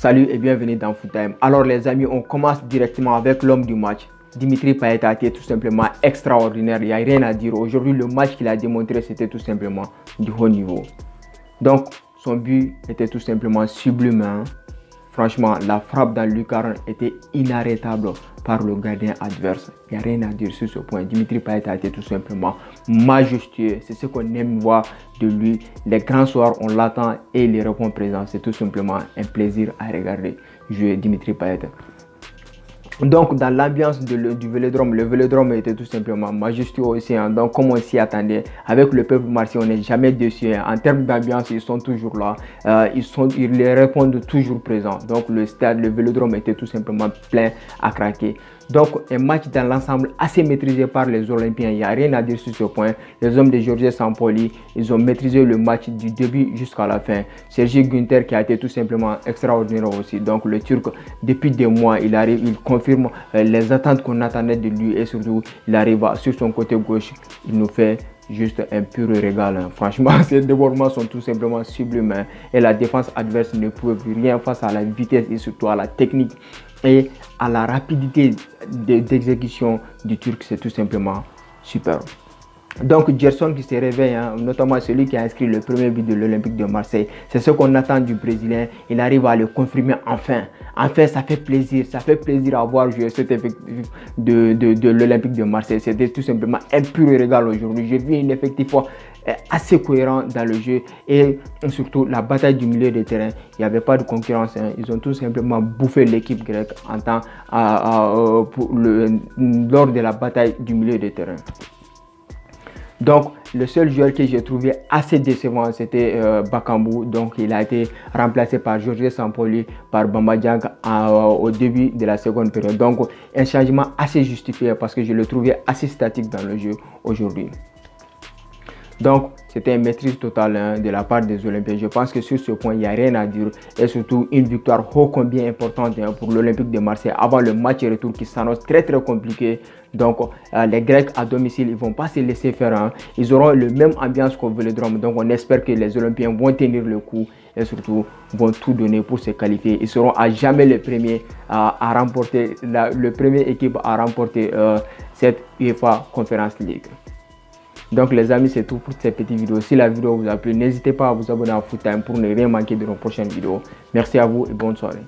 Salut et bienvenue dans Foot Time. Alors les amis, on commence directement avec l'homme du match. Dimitri Payet a été tout simplement extraordinaire, il n'y a rien à dire. Aujourd'hui, le match qu'il a démontré, c'était tout simplement du haut niveau. Donc, son but était tout simplement sublime. Hein? Franchement, la frappe dans le lucarne était inarrêtable par le gardien adverse. Il n'y a rien à dire sur ce point. Dimitri Payet a été tout simplement majestueux. C'est ce qu'on aime voir de lui. Les grands soirs, on l'attend et il répond présent. C'est tout simplement un plaisir à regarder jouer Dimitri Payet. Donc, dans l'ambiance du Vélodrome, le Vélodrome était tout simplement majestueux aussi. Hein. Donc, comme on s'y attendait, avec le peuple marseillais, on n'est jamais déçu. Hein. En termes d'ambiance, ils sont toujours là. Ils les répondent toujours présents. Donc, le stade, le Vélodrome était tout simplement plein à craquer. Donc, un match dans l'ensemble assez maîtrisé par les Olympiens. Il n'y a rien à dire sur ce point. Les hommes de Georges Sampaoli, ils ont maîtrisé le match du début jusqu'à la fin. Sergi Günther qui a été tout simplement extraordinaire aussi. Donc, le Turc, depuis des mois, il arrive, il confirme les attentes qu'on attendait de lui et surtout, il arrive sur son côté gauche. Il nous fait juste un pur régal. Hein. Franchement, ces débordements sont tout simplement sublimes. Hein. Et la défense adverse ne pouvait rien face à la vitesse et surtout à la technique et à la rapidité d'exécution du Turc. C'est tout simplement super. Donc Gerson qui se réveille, hein, notamment celui qui a inscrit le premier but de l'Olympique de Marseille. C'est ce qu'on attend du Brésilien. Il arrive à le confirmer enfin. Enfin, ça fait plaisir. Ça fait plaisir à voir jouer cet effectif de l'Olympique de Marseille. C'était tout simplement un pur régal aujourd'hui. J'ai vu un effectif assez cohérent dans le jeu et surtout la bataille du milieu de terrain. Il n'y avait pas de concurrence. Hein. Ils ont tout simplement bouffé l'équipe grecque lors de la bataille du milieu de terrain. Donc, le seul joueur que j'ai trouvé assez décevant, c'était Bakambu. Donc, il a été remplacé par Georges Sampaoli, par Bamba Dieng au début de la seconde période. Donc, un changement assez justifié parce que je le trouvais assez statique dans le jeu aujourd'hui. Donc, c'était une maîtrise totale hein, de la part des Olympiens. Je pense que sur ce point, il n'y a rien à dire. Et surtout, une victoire ô combien importante hein, pour l'Olympique de Marseille avant le match retour qui s'annonce très compliqué. Donc, les Grecs à domicile, ils ne vont pas se laisser faire. Hein. Ils auront le même ambiance qu'au Vélodrome. Donc, on espère que les Olympiens vont tenir le coup et surtout vont tout donner pour se qualifier. Ils seront à jamais les premiers à remporter, le premier équipe à remporter cette UEFA Conference League. Donc les amis, c'est tout pour cette petite vidéo. Si la vidéo vous a plu, n'hésitez pas à vous abonner à Foot Time pour ne rien manquer de nos prochaines vidéos. Merci à vous et bonne soirée.